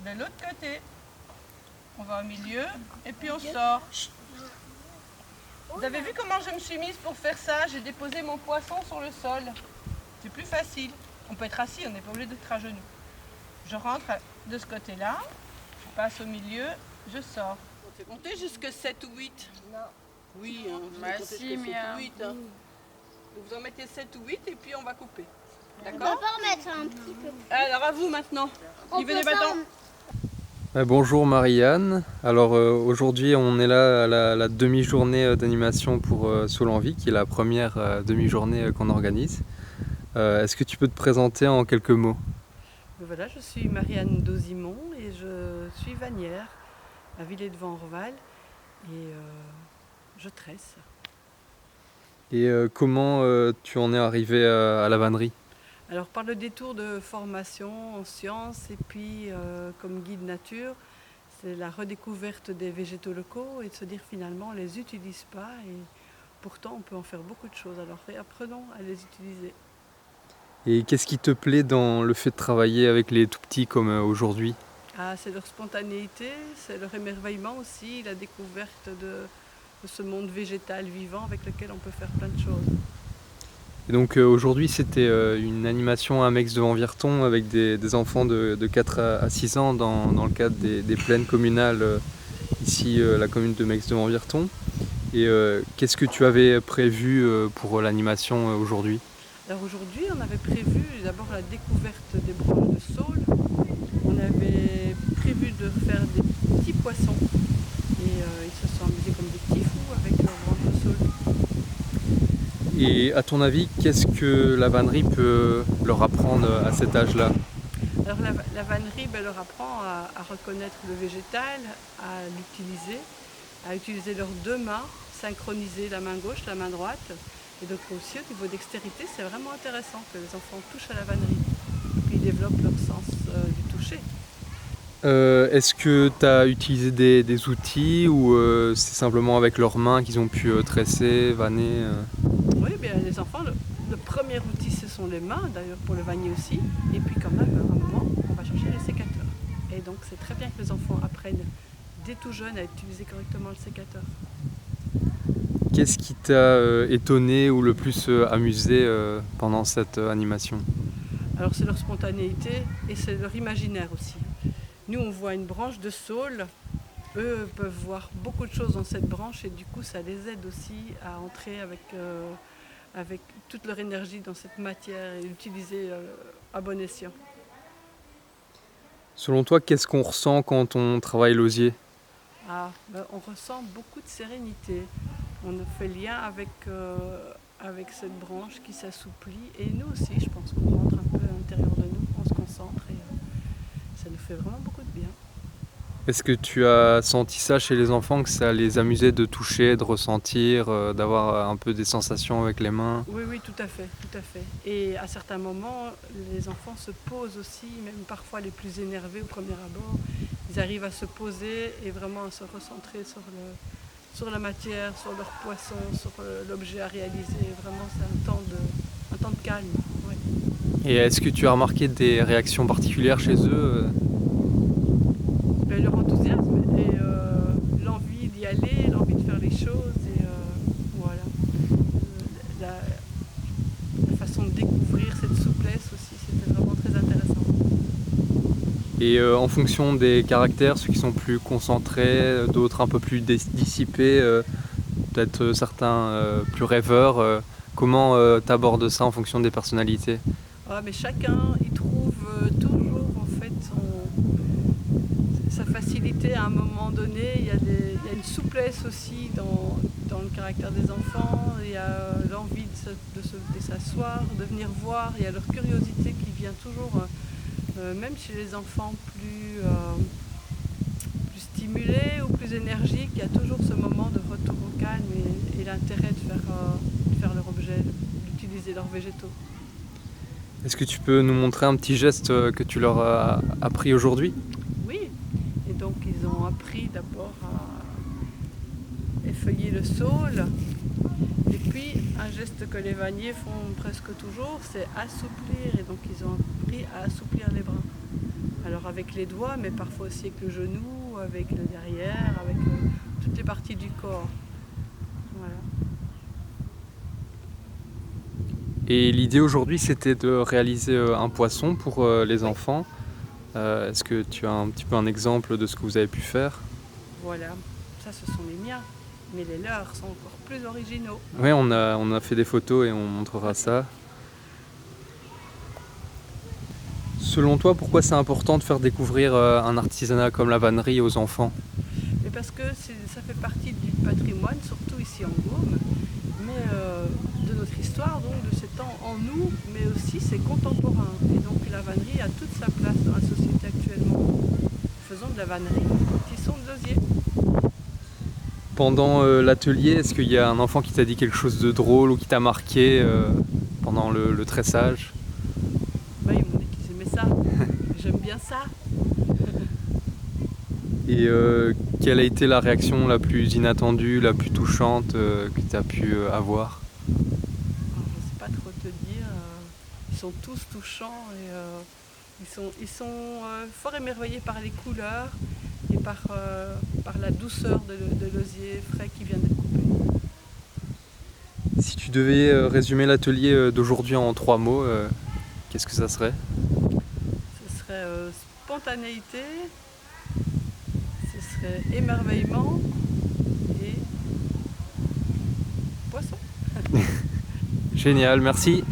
De l'autre côté. On va au milieu et puis on sort. Vous avez vu comment je me suis mise pour faire ça? J'ai déposé mon poisson sur le sol. C'est plus facile. On peut être assis, on n'est pas obligé d'être à genoux. Je rentre de ce côté-là, je passe au milieu, je sors. On fait compter jusque 7 ou 8? Non. Oui, hein, vous Bah comptez si, jusque 7 mais ou 8. Hein. Donc vous en mettez 7 ou 8 et puis on va couper. On peut D'accord? pas remettre un petit peu. Alors à vous maintenant. On Qui veut des peut pas bâtons? Bonjour Marianne, alors aujourd'hui on est là à la demi-journée d'animation pour Solenvie, qui est la première demi-journée qu'on organise. Est-ce que tu peux te présenter en quelques mots? Voilà, je suis Marianne Dozimon et je suis vannière à Villers-de-Vent-Orval et je tresse. Et comment tu en es arrivé à la vannerie? Alors par le détour de formation en sciences et puis comme guide nature, c'est la redécouverte des végétaux locaux et de se dire finalement on ne les utilise pas et pourtant on peut en faire beaucoup de choses. Alors réapprenons à les utiliser. Et qu'est-ce qui te plaît dans le fait de travailler avec les tout petits comme aujourd'hui? Ah, c'est leur spontanéité, c'est leur émerveillement aussi, la découverte de ce monde végétal vivant avec lequel on peut faire plein de choses. Et donc aujourd'hui c'était une animation à Mex-de-Vent-Virton avec des enfants de 4 à 6 ans dans le cadre des plaines communales ici la commune de Mex-de-Vent-Virton. Et qu'est-ce que tu avais prévu pour l'animation aujourd'hui? Alors aujourd'hui, on avait prévu d'abord la découverte des branches de saule. On avait prévu de faire des petits poissons et ils se sont amusés comme des petits fous avec leurs branches de saule. Et à ton avis, qu'est-ce que la vannerie peut leur apprendre à cet âge-là? Alors la vannerie leur apprend à reconnaître le végétal, à l'utiliser, à utiliser leurs deux mains, synchroniser la main gauche, la main droite. Et donc aussi au niveau dextérité, c'est vraiment intéressant que les enfants touchent à la vannerie. Puis ils développent leur sens du toucher. Est-ce que tu as utilisé des outils ou c'est simplement avec leurs mains qu'ils ont pu tresser, vanner Oui, bien les enfants, le premier outil ce sont les mains, d'ailleurs pour le vannier aussi. Et puis quand même, à un moment, on va chercher les sécateurs. Et donc c'est très bien que les enfants apprennent dès tout jeune à utiliser correctement le sécateur. Qu'est-ce qui t'a étonné ou le plus amusé pendant cette animation? Alors c'est leur spontanéité et c'est leur imaginaire aussi. Nous on voit une branche de saule, eux peuvent voir beaucoup de choses dans cette branche et du coup ça les aide aussi à entrer avec toute leur énergie dans cette matière et l'utiliser à bon escient. Selon toi, qu'est-ce qu'on ressent quand on travaille l'osier? On ressent beaucoup de sérénité. On fait lien avec cette branche qui s'assouplit et nous aussi, je pense qu'on rentre un peu à l'intérieur de nous, on se concentre et ça nous fait vraiment beaucoup de bien. Est-ce que tu as senti ça chez les enfants, que ça les amusait de toucher, de ressentir, d'avoir un peu des sensations avec les mains? Oui, oui, tout à fait, tout à fait. Et à certains moments, les enfants se posent aussi, même parfois les plus énervés au premier abord, ils arrivent à se poser et vraiment à se recentrer sur la matière, sur leur poisson, sur l'objet à réaliser. Vraiment, c'est un temps de calme. Ouais. Et est-ce que tu as remarqué des réactions particulières chez eux? Ben, leur enthousiasme et l'envie d'y aller, l'envie de faire les choses et voilà. La façon de découvrir cette souplesse aussi, c'était vraiment très intéressant. Et en fonction des caractères, ceux qui sont plus concentrés, d'autres un peu plus dissipés, peut-être certains plus rêveurs, comment tu abordes ça en fonction des personnalités? Mais chacun y trouve toujours en fait sa facilité à un moment donné. Il y a une souplesse aussi dans le caractère des enfants. Il y a l'envie de s'asseoir, de venir voir. Il y a leur curiosité qui vient toujours, même chez les enfants plus stimulés ou plus énergiques. Il y a toujours ce moment de retour au calme et l'intérêt de faire leur objet, d'utiliser leurs végétaux. Est-ce que tu peux nous montrer un petit geste que tu leur as appris aujourd'hui? Oui, et donc ils ont appris d'abord à effeuiller le saule. Et puis un geste que les vanniers font presque toujours, c'est assouplir. Et donc ils ont appris à assouplir les brins. Alors avec les doigts, mais parfois aussi avec le genou, avec le derrière, avec toutes les parties du corps. Voilà. Et l'idée aujourd'hui, c'était de réaliser un poisson pour les enfants. Est-ce que tu as un petit peu un exemple de ce que vous avez pu faire? Voilà, ça ce sont les miens, mais les leurs sont encore plus originaux. Oui, on a fait des photos et on montrera ça. Selon toi, pourquoi c'est important de faire découvrir un artisanat comme la vannerie aux enfants? Mais parce que ça fait partie du patrimoine, surtout ici en Gaume, mais de notre histoire, donc de ces temps en nous, mais aussi c'est contemporain. Et donc la vannerie a toute sa place dans la société actuellement. Faisons de la vannerie, tissons de l'osier. Pendant l'atelier, est-ce qu'il y a un enfant qui t'a dit quelque chose de drôle ou qui t'a marqué pendant le tressage? Ben, ils m'ont dit qu'ils aimaient ça. J'aime bien ça. Et quelle a été la réaction la plus inattendue, la plus touchante que tu as pu avoir? Alors, je ne sais pas trop te dire. Ils sont tous touchants et ils sont fort émerveillés par les couleurs et par la douceur de l'osier frais qui vient d'être coupé. Si tu devais résumer l'atelier d'aujourd'hui en 3 mots, qu'est-ce que ça serait? Ce serait spontanéité, ce serait émerveillement et poisson. Génial, merci.